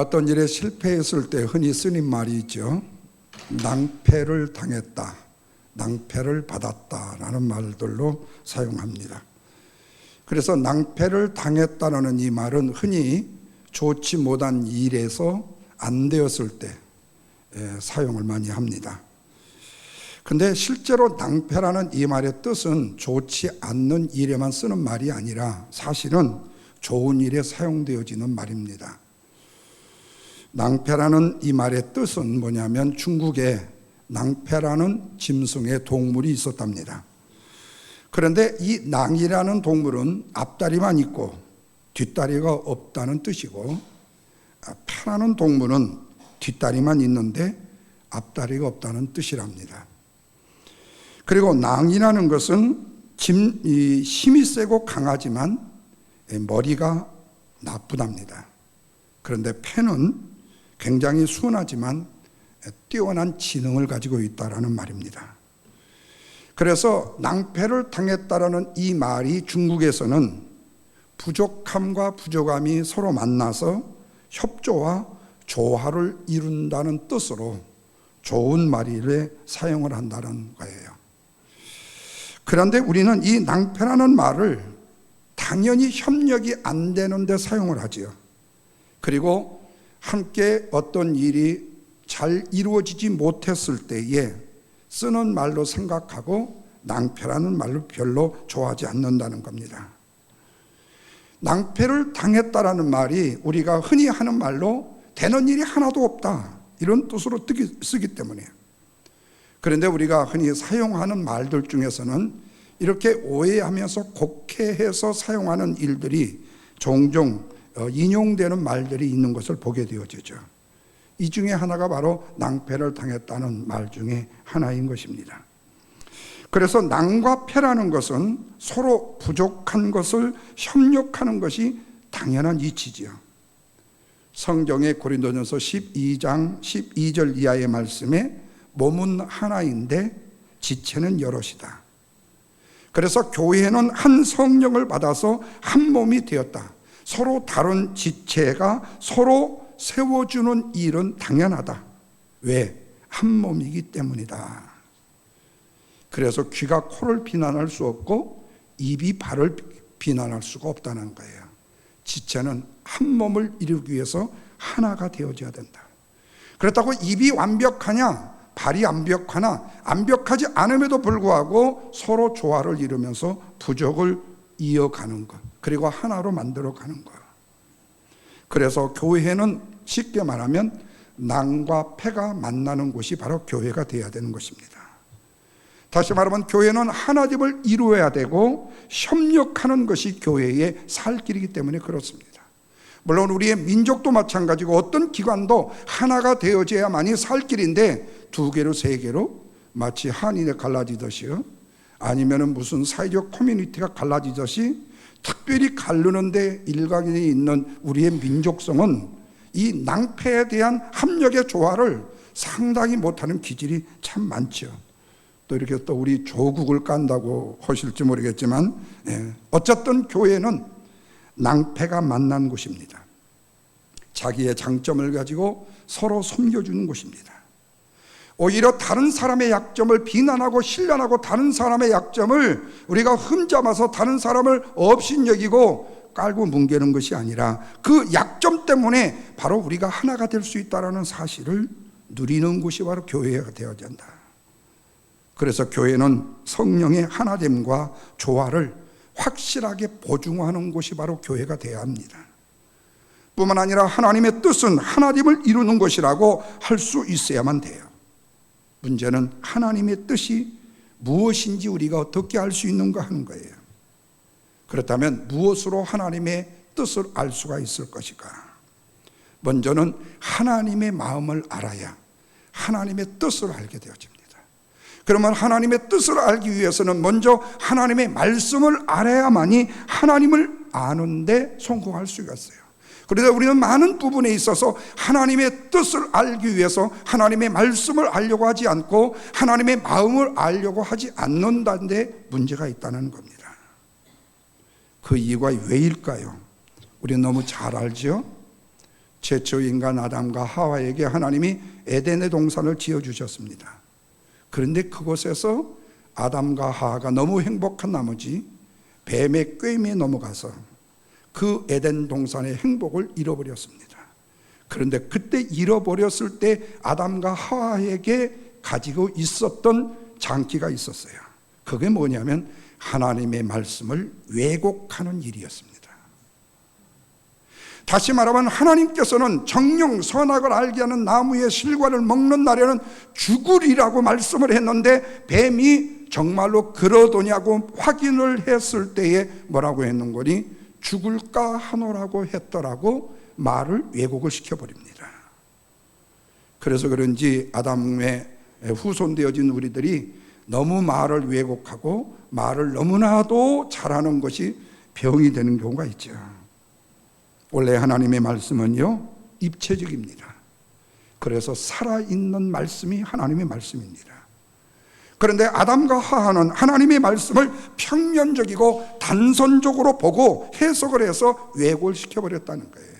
우리가 어떤 일에 실패했을 때 흔히 쓰는 말이 있죠. 낭패를 당했다, 낭패를 받았다라는 말들로 사용합니다. 그래서 낭패를 당했다라는 이 말은 흔히 좋지 못한 일에서 안 되었을 때 사용을 많이 합니다. 근데 실제로 낭패라는 이 말의 뜻은 좋지 않는 일에만 쓰는 말이 아니라 사실은 좋은 일에 사용되어지는 말입니다. 낭패라는 이 말의 뜻은 뭐냐면 중국에 낭패라는 짐승의 동물이 있었답니다. 그런데 이 낭이라는 동물은 앞다리만 있고 뒷다리가 없다는 뜻이고, 패라는 동물은 뒷다리만 있는데 앞다리가 없다는 뜻이랍니다. 그리고 낭이라는 것은 힘이 세고 강하지만 머리가 나쁘답니다. 그런데 패는 굉장히 순하지만 뛰어난 지능을 가지고 있다라는 말입니다. 그래서 낭패를 당했다라는 이 말이 중국에서는 부족함과 부족함이 서로 만나서 협조와 조화를 이룬다는 뜻으로 좋은 말에 사용을 한다는 거예요. 그런데 우리는 이 낭패라는 말을 당연히 협력이 안 되는데 사용을 하지요. 그리고 함께 어떤 일이 잘 이루어지지 못했을 때에 쓰는 말로 생각하고 낭패라는 말로 별로 좋아하지 않는다는 겁니다. 낭패를 당했다라는 말이 우리가 흔히 하는 말로 되는 일이 하나도 없다 이런 뜻으로 쓰기 때문이에요. 그런데 우리가 흔히 사용하는 말들 중에서는 이렇게 오해하면서 곡해해서 사용하는 일들이 종종 인용되는 말들이 있는 것을 보게 되어지죠. 이 중에 하나가 바로 낭패를 당했다는 말 중에 하나인 것입니다. 그래서 낭과 패라는 것은 서로 부족한 것을 협력하는 것이 당연한 이치지요. 성경의 고린도전서 12장 12절 이하의 말씀에 몸은 하나인데 지체는 여럿이다. 그래서 교회는 한 성령을 받아서 한 몸이 되었다. 서로 다른 지체가 서로 세워주는 일은 당연하다. 왜? 한 몸이기 때문이다. 그래서 귀가 코를 비난할 수 없고 입이 발을 비난할 수가 없다는 거예요. 지체는 한 몸을 이루기 위해서 하나가 되어져야 된다. 그렇다고 입이 완벽하냐 발이 완벽하지 않음에도 불구하고 서로 조화를 이루면서 부족을 이어가는 것, 그리고 하나로 만들어가는 것. 그래서 교회는 쉽게 말하면 낭과 패가 만나는 곳이 바로 교회가 되어야 되는 것입니다. 다시 말하면 교회는 하나됨을 이루어야 되고 협력하는 것이 교회의 살 길이기 때문에 그렇습니다. 물론 우리의 민족도 마찬가지고 어떤 기관도 하나가 되어져야만이 살 길인데 두 개로 세 개로 마치 한인에 갈라지듯이요, 아니면 무슨 사회적 커뮤니티가 갈라지듯이 특별히 가르는데 일각이 있는 우리의 민족성은 이 낭패에 대한 합력의 조화를 상당히 못하는 기질이 참 많죠. 또 이렇게 또 우리 조국을 깐다고 하실지 모르겠지만, 어쨌든 교회는 낭패가 만난 곳입니다. 자기의 장점을 가지고 서로 섬겨주는 곳입니다. 오히려 다른 사람의 약점을 비난하고 신뢰하고 다른 사람의 약점을 우리가 흠잡아서 다른 사람을 업신여기고 깔고 뭉개는 것이 아니라 그 약점 때문에 바로 우리가 하나가 될 수 있다는 사실을 누리는 곳이 바로 교회가 되어야 한다. 그래서 교회는 성령의 하나됨과 조화를 확실하게 보증하는 곳이 바로 교회가 되어야 합니다. 뿐만 아니라 하나님의 뜻은 하나님을 이루는 것이라고 할 수 있어야만 돼요. 문제는 하나님의 뜻이 무엇인지 우리가 어떻게 알 수 있는가 하는 거예요. 그렇다면 무엇으로 하나님의 뜻을 알 수가 있을 것인가? 먼저는 하나님의 마음을 알아야 하나님의 뜻을 알게 되어집니다. 그러면 하나님의 뜻을 알기 위해서는 먼저 하나님의 말씀을 알아야만이 하나님을 아는데 성공할 수가 있어요. 그래서 우리는 많은 부분에 있어서 하나님의 뜻을 알기 위해서 하나님의 말씀을 알려고 하지 않고 하나님의 마음을 알려고 하지 않는다는 데 문제가 있다는 겁니다. 그 이유가 왜일까요? 우리는 너무 잘 알죠? 최초 인간 아담과 하와에게 하나님이 에덴의 동산을 지어주셨습니다. 그런데 그곳에서 아담과 하와가 너무 행복한 나머지 뱀의 꾀임에 넘어가서 그 에덴 동산의 행복을 잃어버렸습니다. 그런데 그때 잃어버렸을 때 아담과 하와에게 가지고 있었던 장기가 있었어요. 그게 뭐냐면 하나님의 말씀을 왜곡하는 일이었습니다. 다시 말하면 하나님께서는 정령 선악을 알게 하는 나무의 실과를 먹는 날에는 죽으리라고 말씀을 했는데 뱀이 정말로 그러더냐고 확인을 했을 때에 뭐라고 했는 거니? 죽을까 하노라고 했더라고 말을 왜곡을 시켜버립니다. 그래서 그런지 아담의 후손되어진 우리들이 너무 말을 왜곡하고 말을 너무나도 잘하는 것이 병이 되는 경우가 있죠. 원래 하나님의 말씀은요, 입체적입니다. 그래서 살아있는 말씀이 하나님의 말씀입니다. 그런데 아담과 하와는 하나님의 말씀을 평면적이고 단선적으로 보고 해석을 해서 왜곡을 시켜버렸다는 거예요.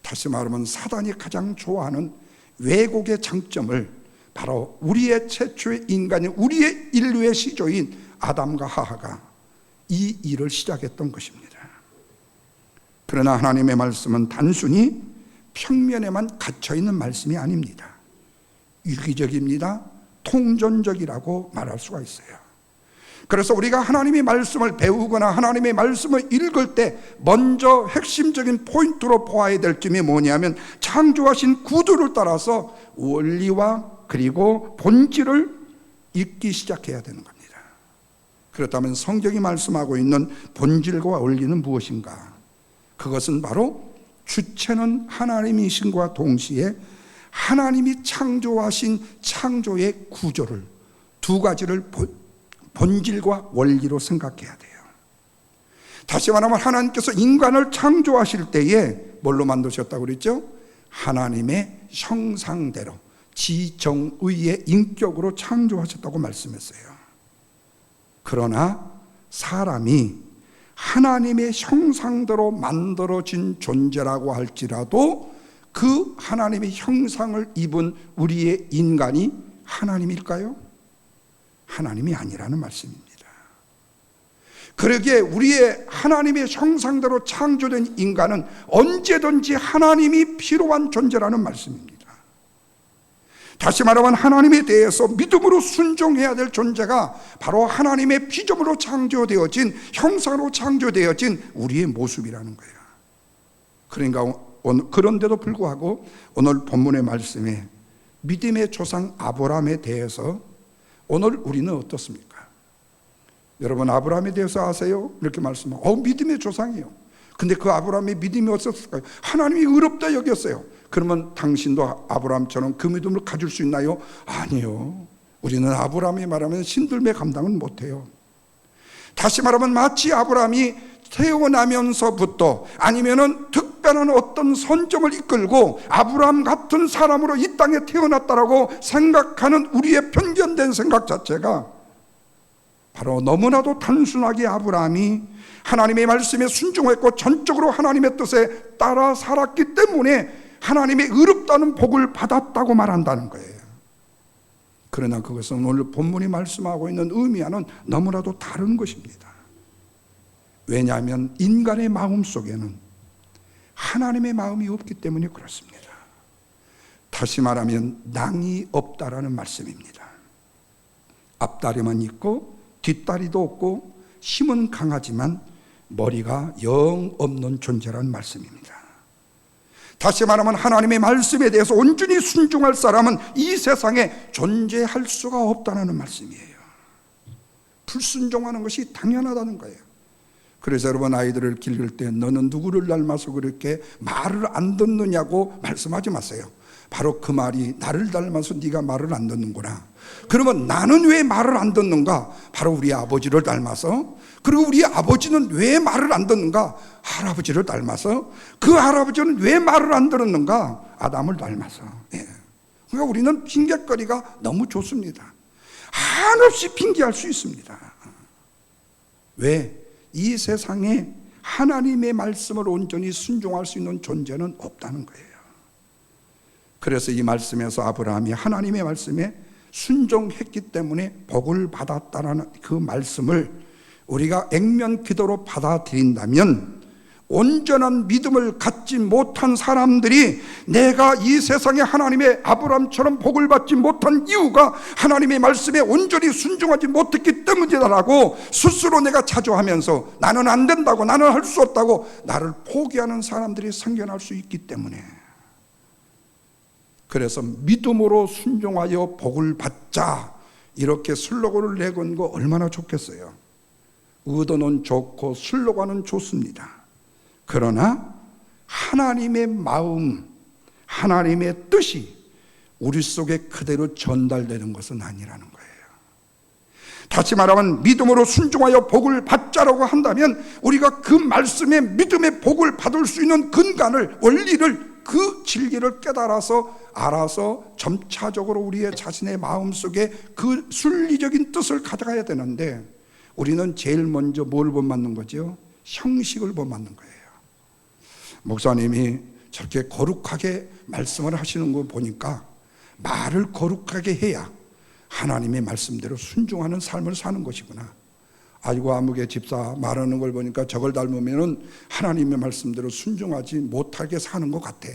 다시 말하면 사단이 가장 좋아하는 왜곡의 장점을 바로 우리의 최초의 인간인 우리의 인류의 시조인 아담과 하와가 이 일을 시작했던 것입니다. 그러나 하나님의 말씀은 단순히 평면에만 갇혀있는 말씀이 아닙니다. 유기적입니다. 통전적이라고 말할 수가 있어요. 그래서 우리가 하나님의 말씀을 배우거나 하나님의 말씀을 읽을 때 먼저 핵심적인 포인트로 보아야 될 점이 뭐냐면 창조하신 구조를 따라서 원리와 그리고 본질을 읽기 시작해야 되는 겁니다. 그렇다면 성경이 말씀하고 있는 본질과 원리는 무엇인가? 그것은 바로 주체는 하나님이신과 동시에 하나님이 창조하신 창조의 구조를 두 가지를 본질과 원리로 생각해야 돼요. 다시 말하면 하나님께서 인간을 창조하실 때에 뭘로 만드셨다고 그랬죠? 하나님의 형상대로 지정의의 인격으로 창조하셨다고 말씀했어요. 그러나 사람이 하나님의 형상대로 만들어진 존재라고 할지라도 그 하나님의 형상을 입은 우리의 인간이 하나님일까요? 하나님이 아니라는 말씀입니다. 그러기에 우리의 하나님의 형상대로 창조된 인간은 언제든지 하나님이 필요한 존재라는 말씀입니다. 다시 말하면 하나님에 대해서 믿음으로 순종해야 될 존재가 바로 하나님의 피조물로 창조되어진 형상으로 창조되어진 우리의 모습이라는 거예요. 그러니까 그런데도 불구하고 오늘 본문의 말씀에 믿음의 조상 아브라함에 대해서 오늘 우리는 어떻습니까? 여러분 아브라함에 대해서 아세요? 이렇게 말씀하고 믿음의 조상이에요. 근데 그 아브라함의 믿음이 어떻을까요? 하나님이 의롭다 여겼어요. 그러면 당신도 아브라함처럼 그 믿음을 가질 수 있나요? 아니요. 우리는 아브라함이 말하면 신들매 감당은 못해요. 다시 말하면 마치 아브라함이 태어나면서부터 아니면은 특별한 어떤 선점을 이끌고 아브라함 같은 사람으로 이 땅에 태어났다라고 생각하는 우리의 편견된 생각 자체가 바로 너무나도 단순하게 아브라함이 하나님의 말씀에 순종했고 전적으로 하나님의 뜻에 따라 살았기 때문에 하나님의 의롭다는 복을 받았다고 말한다는 거예요. 그러나 그것은 오늘 본문이 말씀하고 있는 의미와는 너무나도 다른 것입니다. 왜냐하면 인간의 마음 속에는 하나님의 마음이 없기 때문에 그렇습니다. 다시 말하면 낭이 없다라는 말씀입니다. 앞다리만 있고 뒷다리도 없고 힘은 강하지만 머리가 영 없는 존재라는 말씀입니다. 다시 말하면 하나님의 말씀에 대해서 온전히 순종할 사람은 이 세상에 존재할 수가 없다는 말씀이에요. 불순종하는 것이 당연하다는 거예요. 그래서 여러분 아이들을 기를 때 너는 누구를 닮아서 그렇게 말을 안 듣느냐고 말씀하지 마세요. 바로 그 말이 나를 닮아서 네가 말을 안 듣는구나. 그러면 나는 왜 말을 안 듣는가? 바로 우리 아버지를 닮아서. 그리고 우리 아버지는 왜 말을 안 듣는가? 할아버지를 닮아서. 그 할아버지는 왜 말을 안 들었는가? 아담을 닮아서. 그러니까 우리는 핑계거리가 너무 좋습니다. 한없이 핑계할 수 있습니다. 왜? 이 세상에 하나님의 말씀을 온전히 순종할 수 있는 존재는 없다는 거예요. 그래서 이 말씀에서 아브라함이 하나님의 말씀에 순종했기 때문에 복을 받았다는 그 말씀을 우리가 액면 기도로 받아들인다면, 온전한 믿음을 갖지 못한 사람들이 내가 이 세상에 하나님의 아브라함처럼 복을 받지 못한 이유가 하나님의 말씀에 온전히 순종하지 못했기 때문이다라고 스스로 내가 자조하면서 나는 안 된다고, 나는 할 수 없다고 나를 포기하는 사람들이 생겨날 수 있기 때문에, 그래서 믿음으로 순종하여 복을 받자 이렇게 슬로건을 내건 거 얼마나 좋겠어요. 의도는 좋고 슬로건은 좋습니다. 그러나 하나님의 마음, 하나님의 뜻이 우리 속에 그대로 전달되는 것은 아니라는 거예요. 다시 말하면 믿음으로 순종하여 복을 받자라고 한다면 우리가 그 말씀에 믿음의 복을 받을 수 있는 근간을, 원리를, 그 진리를 깨달아서 알아서 점차적으로 우리의 자신의 마음속에 그 순리적인 뜻을 가져가야 되는데, 우리는 제일 먼저 뭘 본받는 거죠? 형식을 본받는 거예요. 목사님이 저렇게 거룩하게 말씀을 하시는 거 보니까 말을 거룩하게 해야 하나님의 말씀대로 순종하는 삶을 사는 것이구나. 아이고, 아무개 집사 말하는 걸 보니까 저걸 닮으면 하나님의 말씀대로 순종하지 못하게 사는 것 같아.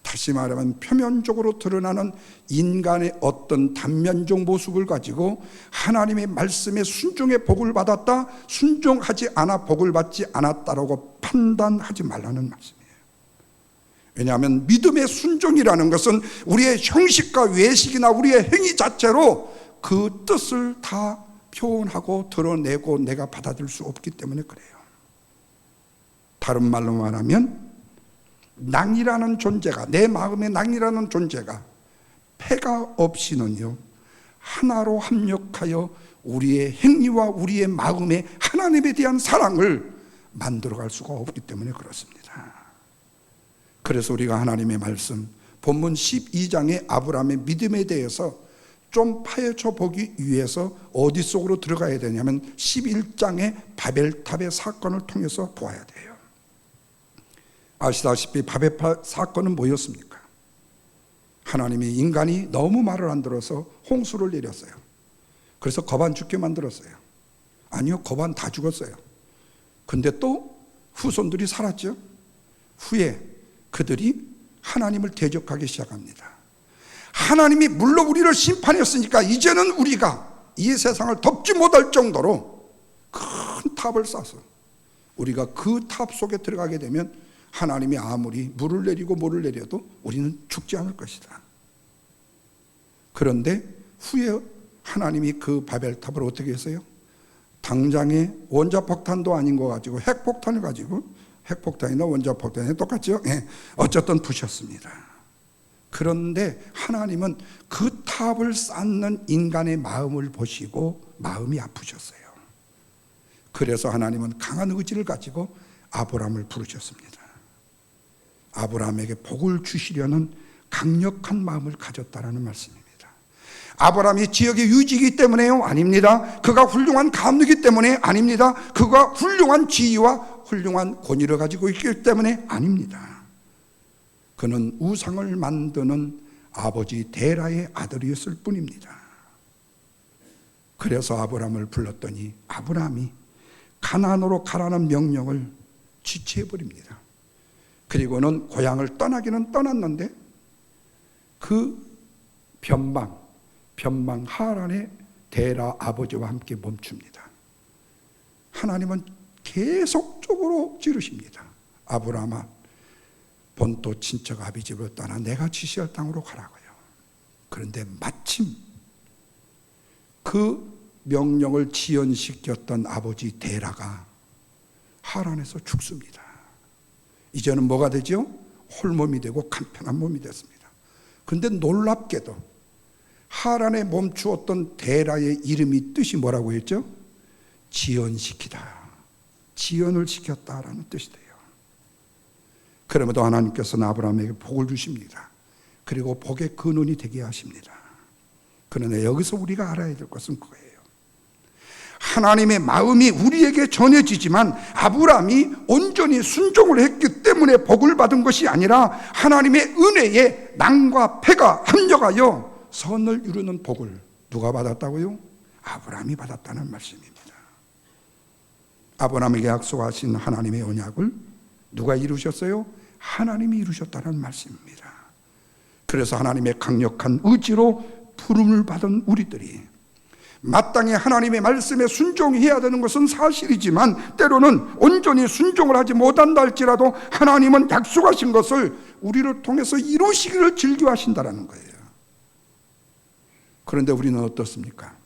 다시 말하면 표면적으로 드러나는 인간의 어떤 단면적 모습을 가지고 하나님의 말씀에 순종의 복을 받았다, 순종하지 않아 복을 받지 않았다라고 판단하지 말라는 말씀이에요. 왜냐하면 믿음의 순종이라는 것은 우리의 형식과 외식이나 우리의 행위 자체로 그 뜻을 다 표현하고 드러내고 내가 받아들일 수 없기 때문에 그래요. 다른 말로 말하면 낭이라는 존재가, 내 마음의 낭이라는 존재가 패가 없이는요 하나로 합력하여 우리의 행위와 우리의 마음에 하나님에 대한 사랑을 만들어갈 수가 없기 때문에 그렇습니다. 그래서 우리가 하나님의 말씀 본문 12장의 아브라함의 믿음에 대해서 좀 파헤쳐 보기 위해서 어디 속으로 들어가야 되냐면 11장의 바벨탑의 사건을 통해서 보아야 돼요. 아시다시피 바벨탑 사건은 뭐였습니까? 하나님이 인간이 너무 말을 안 들어서 홍수를 내렸어요. 그래서 거반 죽게 만들었어요. 아니요, 거반 다 죽었어요. 근데 또 후손들이 살았죠. 후에 그들이 하나님을 대적하기 시작합니다. 하나님이 물론 우리를 심판했으니까 이제는 우리가 이 세상을 덮지 못할 정도로 큰 탑을 쌓아서 우리가 그 탑 속에 들어가게 되면 하나님이 아무리 물을 내리고 뭐를 내려도 우리는 죽지 않을 것이다. 그런데 후에 하나님이 그 바벨탑을 어떻게 했어요? 당장에 원자폭탄도 아닌 거 가지고 핵폭탄을 가지고, 핵폭탄이나 원자폭탄이 똑같죠? 예, 어쨌든 부셨습니다. 그런데 하나님은 그 탑을 쌓는 인간의 마음을 보시고 마음이 아프셨어요. 그래서 하나님은 강한 의지를 가지고 아브라함을 부르셨습니다. 아브라함에게 복을 주시려는 강력한 마음을 가졌다라는 말씀입니다. 아브라함이 지역의 유지이기 때문에요? 아닙니다. 그가 훌륭한 감리이기 때문에? 아닙니다. 그가 훌륭한 지위와 훌륭한 권위를 가지고 있기 때문에? 아닙니다. 그는 우상을 만드는 아버지 데라의 아들이었을 뿐입니다. 그래서 아브라함을 불렀더니 아브라함이 가나안으로 가라는 명령을 지체해버립니다. 그리고는 고향을 떠나기는 떠났는데 그 변방 하란의 데라 아버지와 함께 멈춥니다. 하나님은 계속적으로 지르십니다. 아브라함아, 본토 친척 아비집을 떠나 내가 지시할 땅으로 가라고요. 그런데 마침 그 명령을 지연시켰던 아버지 데라가 하란에서 죽습니다. 이제는 뭐가 되죠? 홀몸이 되고 간편한 몸이 됐습니다. 그런데 놀랍게도 하란에 멈추었던 데라의 이름이 뜻이 뭐라고 했죠? 지연시키다, 지연을 시켰다라는 뜻이 돼요. 그럼에도 하나님께서는 아브라함에게 복을 주십니다. 그리고 복의 근원이 되게 하십니다. 그러나 여기서 우리가 알아야 될 것은 그거예요. 하나님의 마음이 우리에게 전해지지만 아브라함이 온전히 순종을 했기 때문에 복을 받은 것이 아니라 하나님의 은혜에 낭과 패가 합력하여 선을 이루는 복을 누가 받았다고요? 아브라함이 받았다는 말씀입니다. 아브라함에게 약속하신 하나님의 언약을 누가 이루셨어요? 하나님이 이루셨다는 말씀입니다. 그래서 하나님의 강력한 의지로 부름을 받은 우리들이 마땅히 하나님의 말씀에 순종해야 되는 것은 사실이지만 때로는 온전히 순종을 하지 못한다 할지라도 하나님은 약속하신 것을 우리를 통해서 이루시기를 즐겨하신다는 거예요. 그런데 우리는 어떻습니까?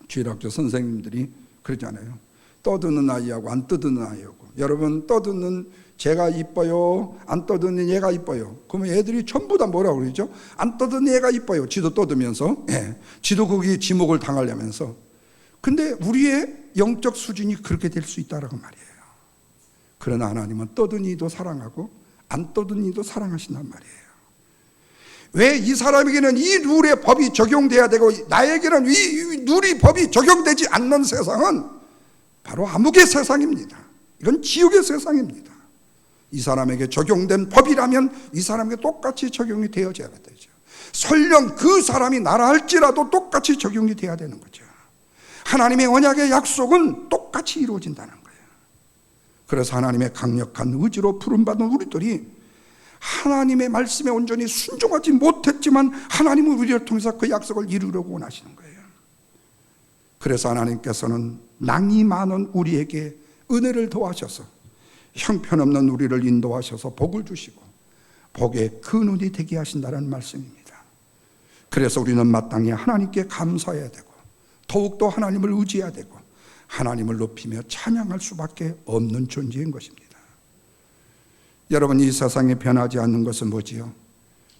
주일학교 선생님들이 그러잖아요. 떠드는 아이하고 안 떠드는 아이하고, 여러분 떠드는 제가 이뻐요, 안 떠드는 얘가 이뻐요. 그러면 애들이 전부 다 뭐라고 그러죠? 안 떠드는 얘가 이뻐요. 지도 떠들면서, 지도 거기 지목을 당하려면서. 근데 우리의 영적 수준이 그렇게 될 수 있다라고 말이에요. 그러나 하나님은 떠드는 이도 사랑하고 안 떠드는 이도 사랑하신단 말이에요. 왜 이 사람에게는 이 룰의 법이 적용돼야 되고 나에게는 이 룰의 법이 적용되지 않는 세상은 바로 암흑의 세상입니다. 이건 지옥의 세상입니다. 이 사람에게 적용된 법이라면 이 사람에게 똑같이 적용이 되어져야 되죠. 설령 그 사람이 나라 할지라도 똑같이 적용이 돼야 되는 거죠. 하나님의 언약의 약속은 똑같이 이루어진다는 거예요. 그래서 하나님의 강력한 의지로 부름받은 우리들이 하나님의 말씀에 온전히 순종하지 못했지만 하나님은 우리를 통해서 그 약속을 이루려고 원하시는 거예요. 그래서 하나님께서는 낭이 많은 우리에게 은혜를 더하셔서 형편없는 우리를 인도하셔서 복을 주시고 복의 근원이 되게 하신다는 말씀입니다. 그래서 우리는 마땅히 하나님께 감사해야 되고 더욱더 하나님을 의지해야 되고 하나님을 높이며 찬양할 수밖에 없는 존재인 것입니다. 여러분, 이 세상에 변하지 않는 것은 뭐지요?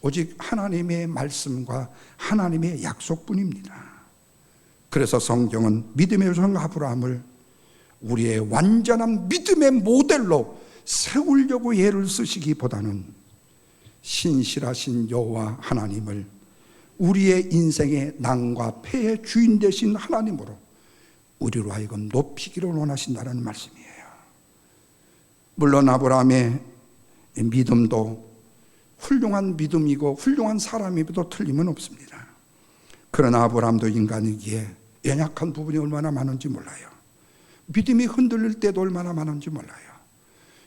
오직 하나님의 말씀과 하나님의 약속뿐입니다. 그래서 성경은 믿음의 종 아브라함을 우리의 완전한 믿음의 모델로 세우려고 예를 쓰시기보다는 신실하신 여호와 하나님을 우리의 인생의 낭과 패의 주인 되신 하나님으로 우리로 하여금 높이기를 원하신다는 말씀이에요. 물론 아브라함의 믿음도 훌륭한 믿음이고 훌륭한 사람임에도 틀림은 없습니다. 그러나 아브라함도 인간이기에 연약한 부분이 얼마나 많은지 몰라요. 믿음이 흔들릴 때도 얼마나 많은지 몰라요.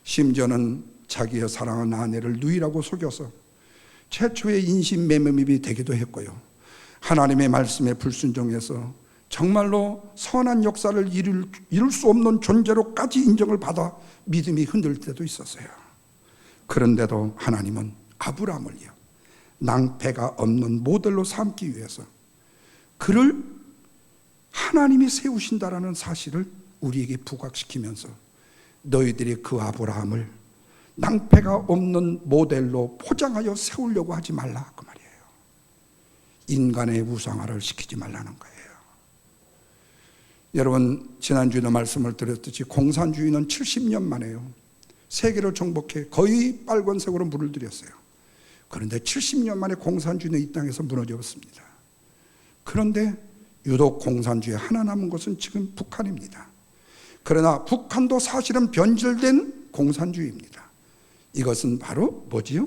심지어는 자기의 사랑하는 아내를 누이라고 속여서 최초의 인신매매입이 되기도 했고요. 하나님의 말씀에 불순종해서 정말로 선한 역사를 이룰 수 없는 존재로까지 인정을 받아 믿음이 흔들릴 때도 있었어요. 그런데도 하나님은 아브라함을요, 낭패가 없는 모델로 삼기 위해서 그를 하나님이 세우신다라는 사실을 우리에게 부각시키면서 너희들이 그 아브라함을 낭패가 없는 모델로 포장하여 세우려고 하지 말라, 그 말이에요. 인간의 우상화를 시키지 말라는 거예요. 여러분, 지난주에도 말씀을 드렸듯이 공산주의는 70년 만에요, 세계를 정복해 거의 빨간색으로 물을 들였어요. 그런데 70년 만에 공산주의는 이 땅에서 무너졌습니다. 그런데 유독 공산주의에 하나 남은 것은 지금 북한입니다. 그러나 북한도 사실은 변질된 공산주의입니다. 이것은 바로 뭐지요?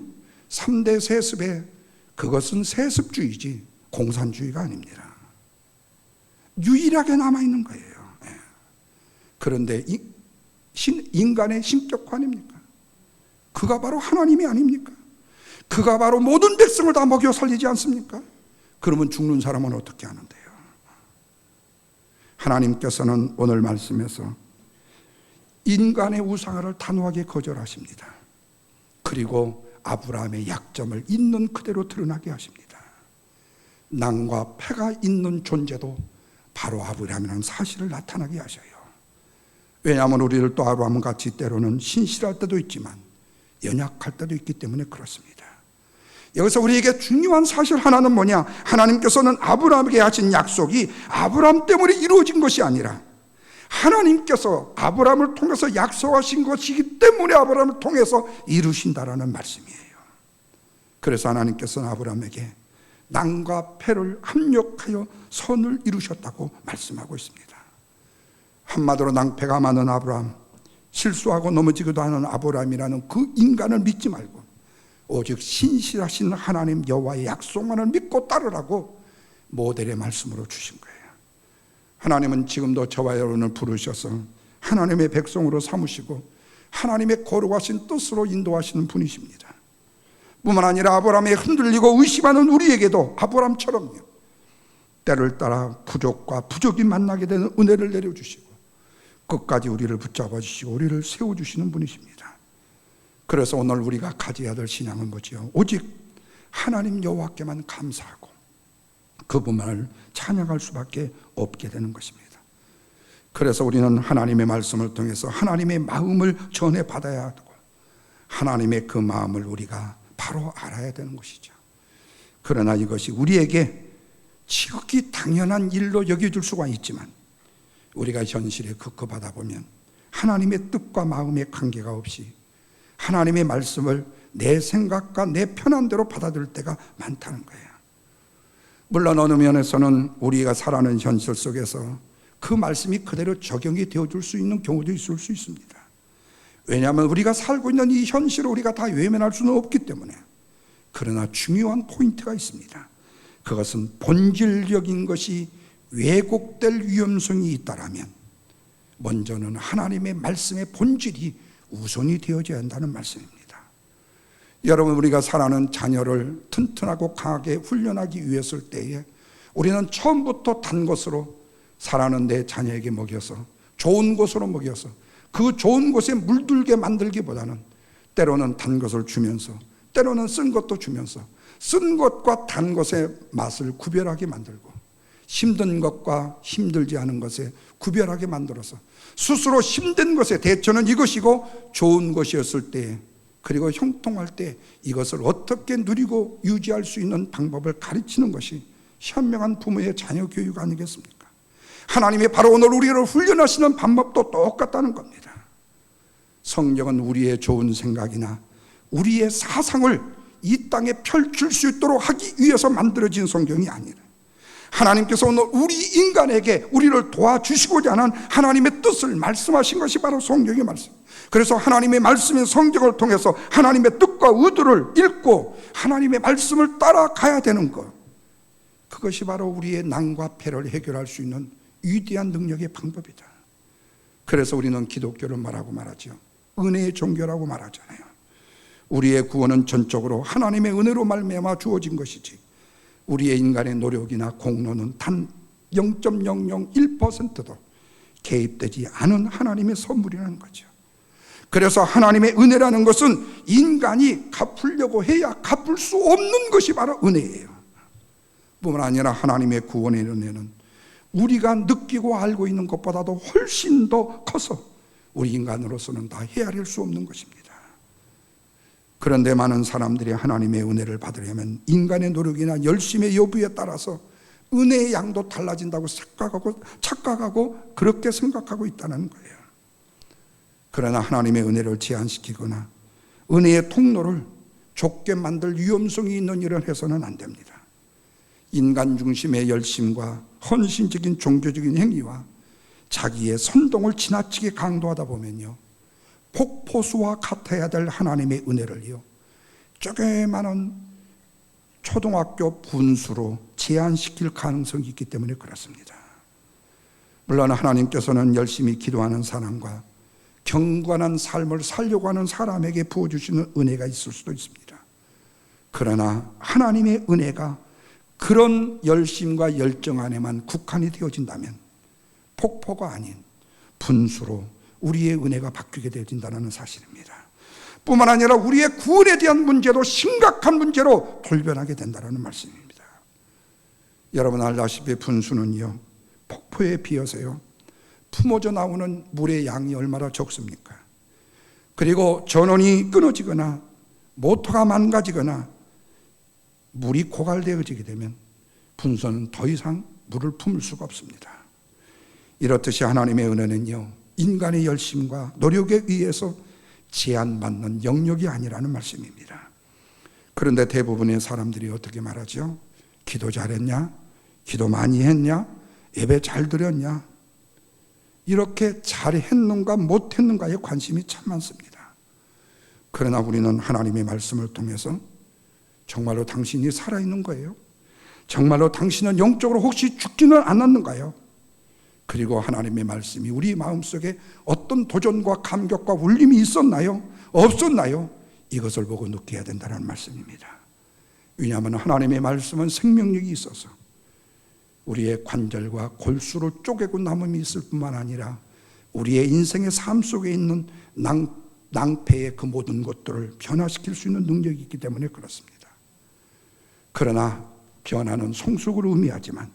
3대 세습의, 그것은 세습주의지 공산주의가 아닙니다. 유일하게 남아있는 거예요. 그런데 인간의 신격화입니까? 그가 바로 하나님이 아닙니까? 그가 바로 모든 백성을 다 먹여 살리지 않습니까? 그러면 죽는 사람은 어떻게 하는데요? 하나님께서는 오늘 말씀에서 인간의 우상화를 단호하게 거절하십니다. 그리고 아브라함의 약점을 있는 그대로 드러나게 하십니다. 낭과 패가 있는 존재도 바로 아브라함이라는 사실을 나타나게 하셔요. 왜냐하면 우리를 또 아브라함 같이 때로는 신실할 때도 있지만 연약할 때도 있기 때문에 그렇습니다. 여기서 우리에게 중요한 사실 하나는 뭐냐? 하나님께서는 아브라함에게 하신 약속이 아브라함 때문에 이루어진 것이 아니라 하나님께서 아브라함을 통해서 약속하신 것이기 때문에 아브라함을 통해서 이루신다라는 말씀이에요. 그래서 하나님께서는 아브라함에게 낭과 패를 합력하여 선을 이루셨다고 말씀하고 있습니다. 한마디로 낭패가 많은 아브라함, 실수하고 넘어지기도 하는 아브라함이라는 그 인간을 믿지 말고 오직 신실하신 하나님 여호와의 약속만을 믿고 따르라고 모델의 말씀으로 주신 거예요. 하나님은 지금도 저와 여러분을 부르셔서 하나님의 백성으로 삼으시고 하나님의 거룩하신 뜻으로 인도하시는 분이십니다. 뿐만 아니라 아브라함에 흔들리고 의심하는 우리에게도 아브라함처럼요, 때를 따라 부족과 부족이 만나게 되는 은혜를 내려주시고 끝까지 우리를 붙잡아 주시고 우리를 세워주시는 분이십니다. 그래서 오늘 우리가 가져야 될 신앙은 뭐지요? 오직 하나님 여호와께만 감사하고 그분만을 찬양할 수밖에 없게 되는 것입니다. 그래서 우리는 하나님의 말씀을 통해서 하나님의 마음을 전해받아야 하고 하나님의 그 마음을 우리가 바로 알아야 되는 것이죠. 그러나 이것이 우리에게 지극히 당연한 일로 여겨질 수가 있지만 우리가 현실에 급급하다 보면 하나님의 뜻과 마음의 관계가 없이 하나님의 말씀을 내 생각과 내 편한 대로 받아들일 때가 많다는 거예요. 물론 어느 면에서는 우리가 살아가는 현실 속에서 그 말씀이 그대로 적용이 되어줄 수 있는 경우도 있을 수 있습니다. 왜냐하면 우리가 살고 있는 이 현실을 우리가 다 외면할 수는 없기 때문에. 그러나 중요한 포인트가 있습니다. 그것은 본질적인 것이 왜곡될 위험성이 있다라면 먼저는 하나님의 말씀의 본질이 우선이 되어져야 한다는 말씀입니다. 여러분, 우리가 살아가는 자녀를 튼튼하고 강하게 훈련하기 위해서 때에 우리는 처음부터 단 것으로 살아가는 내 자녀에게 먹여서 좋은 것으로 먹여서 그 좋은 것에 물들게 만들기보다는 때로는 단 것을 주면서 때로는 쓴 것도 주면서 쓴 것과 단 것의 맛을 구별하게 만들고 힘든 것과 힘들지 않은 것에 구별하게 만들어서 스스로 힘든 것의 대처는 이것이고 좋은 것이었을 때 그리고 형통할 때 이것을 어떻게 누리고 유지할 수 있는 방법을 가르치는 것이 현명한 부모의 자녀 교육 아니겠습니까? 하나님이 바로 오늘 우리를 훈련하시는 방법도 똑같다는 겁니다. 성경은 우리의 좋은 생각이나 우리의 사상을 이 땅에 펼칠 수 있도록 하기 위해서 만들어진 성경이 아니라 하나님께서 오늘 우리 인간에게 우리를 도와주시고자 하는 하나님의 뜻을 말씀하신 것이 바로 성경의 말씀. 그래서 하나님의 말씀인 성경을 통해서 하나님의 뜻과 의도를 읽고 하나님의 말씀을 따라가야 되는 것, 그것이 바로 우리의 난과 패를 해결할 수 있는 위대한 능력의 방법이다. 그래서 우리는 기독교를 말하고 말하죠. 은혜의 종교라고 말하잖아요. 우리의 구원은 전적으로 하나님의 은혜로 말미암아 주어진 것이지 우리의 인간의 노력이나 공로는 단 0.001%도 개입되지 않은 하나님의 선물이라는 거죠. 그래서 하나님의 은혜라는 것은 인간이 갚으려고 해야 갚을 수 없는 것이 바로 은혜예요. 뿐만 아니라 하나님의 구원의 은혜는 우리가 느끼고 알고 있는 것보다도 훨씬 더 커서 우리 인간으로서는 다 헤아릴 수 없는 것입니다. 그런데 많은 사람들이 하나님의 은혜를 받으려면 인간의 노력이나 열심의 여부에 따라서 은혜의 양도 달라진다고 착각하고 그렇게 생각하고 있다는 거예요. 그러나 하나님의 은혜를 제한시키거나 은혜의 통로를 좁게 만들 위험성이 있는 일을 해서는 안 됩니다. 인간 중심의 열심과 헌신적인 종교적인 행위와 자기의 선동을 지나치게 강조하다 보면요, 폭포수와 같아야 될 하나님의 은혜를요, 조그마한 초등학교 분수로 제한시킬 가능성이 있기 때문에 그렇습니다. 물론 하나님께서는 열심히 기도하는 사람과 경건한 삶을 살려고 하는 사람에게 부어주시는 은혜가 있을 수도 있습니다. 그러나 하나님의 은혜가 그런 열심과 열정 안에만 국한이 되어진다면 폭포가 아닌 분수로 우리의 은혜가 바뀌게 되어진다는 사실입니다. 뿐만 아니라 우리의 구원에 대한 문제도 심각한 문제로 돌변하게 된다는 말씀입니다. 여러분 알다시피 분수는요, 폭포에 비어서요, 품어져 나오는 물의 양이 얼마나 적습니까? 그리고 전원이 끊어지거나 모터가 망가지거나 물이 고갈되어지게 되면 분수는 더 이상 물을 품을 수가 없습니다. 이렇듯이 하나님의 은혜는요, 인간의 열심과 노력에 의해서 제한받는 영역이 아니라는 말씀입니다. 그런데 대부분의 사람들이 어떻게 말하죠? 기도 잘했냐? 기도 많이 했냐? 예배 잘 드렸냐? 이렇게 잘했는가 못했는가에 관심이 참 많습니다. 그러나 우리는 하나님의 말씀을 통해서 정말로 당신이 살아있는 거예요? 정말로 당신은 영적으로 혹시 죽지는 않았는가요? 그리고 하나님의 말씀이 우리 마음속에 어떤 도전과 감격과 울림이 있었나요? 없었나요? 이것을 보고 느껴야 된다는 말씀입니다. 왜냐하면 하나님의 말씀은 생명력이 있어서 우리의 관절과 골수를 쪼개고 남음이 있을 뿐만 아니라 우리의 인생의 삶 속에 있는 낭패의 그 모든 것들을 변화시킬 수 있는 능력이 있기 때문에 그렇습니다. 그러나 변화는 성숙을 의미하지만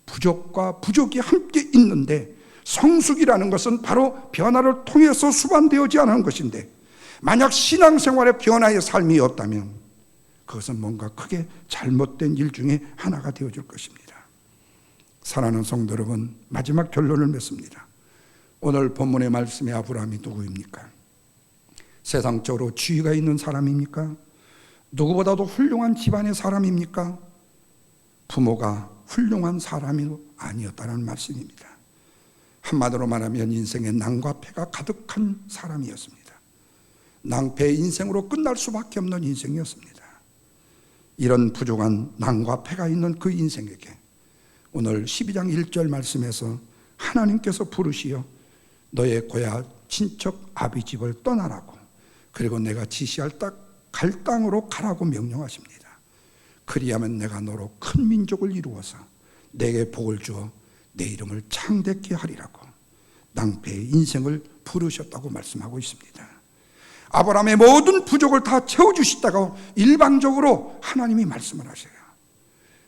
부족과 부족이 함께 있는데 성숙이라는 것은 바로 변화를 통해서 수반되어지 않은 것인데 만약 신앙생활의 변화의 삶이 없다면 그것은 뭔가 크게 잘못된 일 중에 하나가 되어질 것입니다. 사랑하는 성도 여러분, 마지막 결론을 맺습니다. 오늘 본문의 말씀의 아브라함이 누구입니까? 세상적으로 지위가 있는 사람입니까? 누구보다도 훌륭한 집안의 사람입니까? 부모가 훌륭한 사람이 아니었다는 말씀입니다. 한마디로 말하면 인생에 낭과 패가 가득한 사람이었습니다. 낭패의 인생으로 끝날 수밖에 없는 인생이었습니다. 이런 부족한 낭과 패가 있는 그 인생에게 오늘 12장 1절 말씀에서 하나님께서 부르시어 너의 고향 친척 아비 집을 떠나라고 그리고 내가 지시할 갈 땅으로 가라고 명령하십니다. 그리하면 내가 너로 큰 민족을 이루어서 내게 복을 주어 내 이름을 창대케 하리라고 낭패의 인생을 부르셨다고 말씀하고 있습니다. 아브라함의 모든 부족을 다 채워주시다가 일방적으로 하나님이 말씀을 하셔요.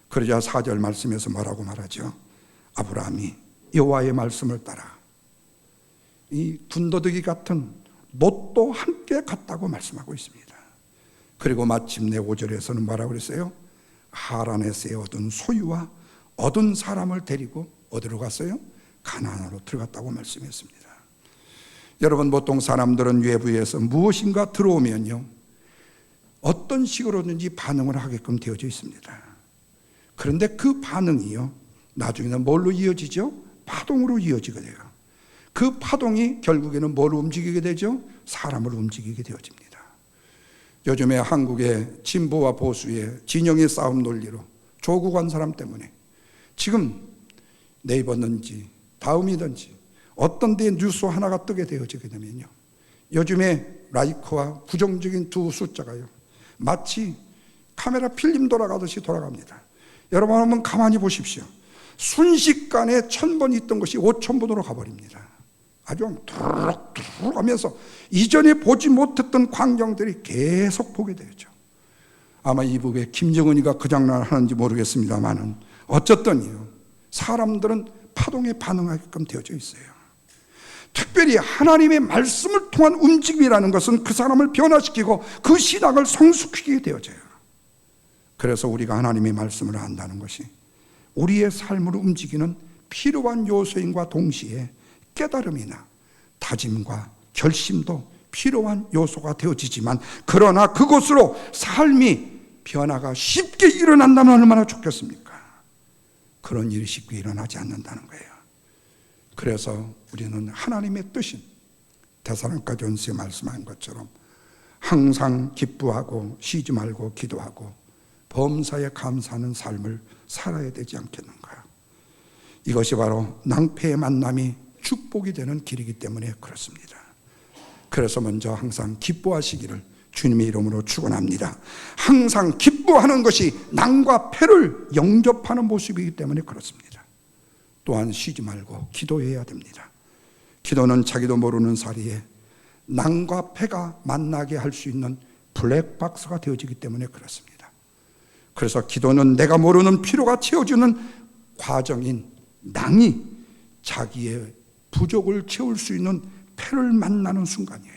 그러자 4절 말씀에서 뭐라고 말하죠? 아브라함이 여호와의 말씀을 따라 이 군더더기 같은 놋도 함께 갔다고 말씀하고 있습니다. 그리고 마침내 5절에서는 뭐라고 그랬어요? 하란에서 얻은 소유와 얻은 사람을 데리고 어디로 갔어요? 가나안으로 들어갔다고 말씀했습니다. 여러분, 보통 사람들은 외부에서 무엇인가 들어오면요 어떤 식으로든지 반응을 하게끔 되어져 있습니다. 그런데 그 반응이요 나중에는 뭘로 이어지죠? 파동으로 이어지게 돼요. 그 파동이 결국에는 뭘 움직이게 되죠? 사람을 움직이게 되어집니다. 요즘에 한국의 진보와 보수의 진영의 싸움 논리로 조국한 사람 때문에 지금 네이버든지 다음이든지 어떤 데 뉴스 하나가 뜨게 되어지게 되면요 요즘에 라이크와 부정적인 두 숫자가요 마치 카메라 필름 돌아가듯이 돌아갑니다. 여러분 한번 가만히 보십시오. 순식간에 1000번 있던 것이 5000번으로 가버립니다. 아주 두룩두룩 하면서 이전에 보지 못했던 광경들이 계속 보게 되죠. 아마 이북에 김정은이가 그 장난을 하는지 모르겠습니다만은 어쨌든요 사람들은 파동에 반응하게끔 되어져 있어요. 특별히 하나님의 말씀을 통한 움직임이라는 것은 그 사람을 변화시키고 그 신앙을 성숙시키게 되어져요. 그래서 우리가 하나님의 말씀을 안다는 것이 우리의 삶을 움직이는 필요한 요소인과 동시에 깨달음이나 다짐과 결심도 필요한 요소가 되어지지만 그러나 그것으로 삶이 변화가 쉽게 일어난다면 얼마나 좋겠습니까? 그런 일이 쉽게 일어나지 않는다는 거예요. 그래서 우리는 하나님의 뜻인 데살로니가전서에 말씀한 것처럼 항상 기뻐하고 쉬지 말고 기도하고 범사에 감사하는 삶을 살아야 되지 않겠는가. 이것이 바로 낭패의 만남이 축복이 되는 길이기 때문에 그렇습니다. 그래서 먼저 항상 기뻐하시기를 주님의 이름으로 축원합니다. 항상 기뻐하는 것이 낭과 패를 영접하는 모습이기 때문에 그렇습니다. 또한 쉬지 말고 기도해야 됩니다. 기도는 자기도 모르는 사이에 낭과 패가 만나게 할 수 있는 블랙박스가 되어지기 때문에 그렇습니다. 그래서 기도는 내가 모르는 필요가 채워주는 과정인 낭이 자기의 부족을 채울 수 있는 패를 만나는 순간이에요.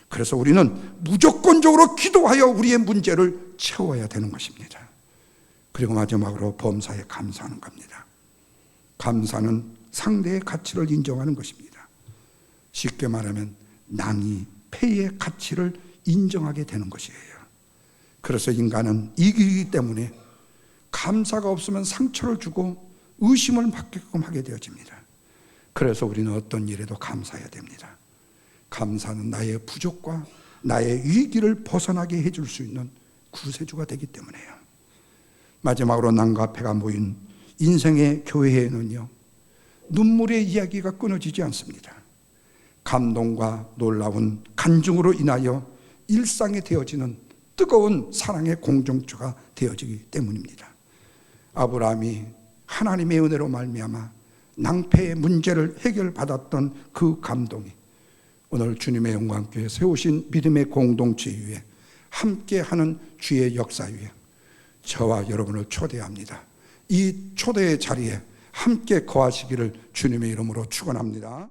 그래서 우리는 무조건적으로 기도하여 우리의 문제를 채워야 되는 것입니다. 그리고 마지막으로 범사에 감사하는 겁니다. 감사는 상대의 가치를 인정하는 것입니다. 쉽게 말하면 낭이 패의 가치를 인정하게 되는 것이에요. 그래서 인간은 이기기 때문에 감사가 없으면 상처를 주고 의심을 받게끔 하게 되어집니다. 그래서 우리는 어떤 일에도 감사해야 됩니다. 감사는 나의 부족과 나의 위기를 벗어나게 해줄 수 있는 구세주가 되기 때문에요. 마지막으로 남과 패가 모인 인생의 교회에는요, 눈물의 이야기가 끊어지지 않습니다. 감동과 놀라운 간증으로 인하여 일상이 되어지는 뜨거운 사랑의 공동체가 되어지기 때문입니다. 아브라함이 하나님의 은혜로 말미암아 낭패의 문제를 해결받았던 그 감동이 오늘 주님의 영광교회 세우신 믿음의 공동체 위에 함께하는 주의 역사 위에 저와 여러분을 초대합니다. 이 초대의 자리에 함께 거하시기를 주님의 이름으로 축원합니다.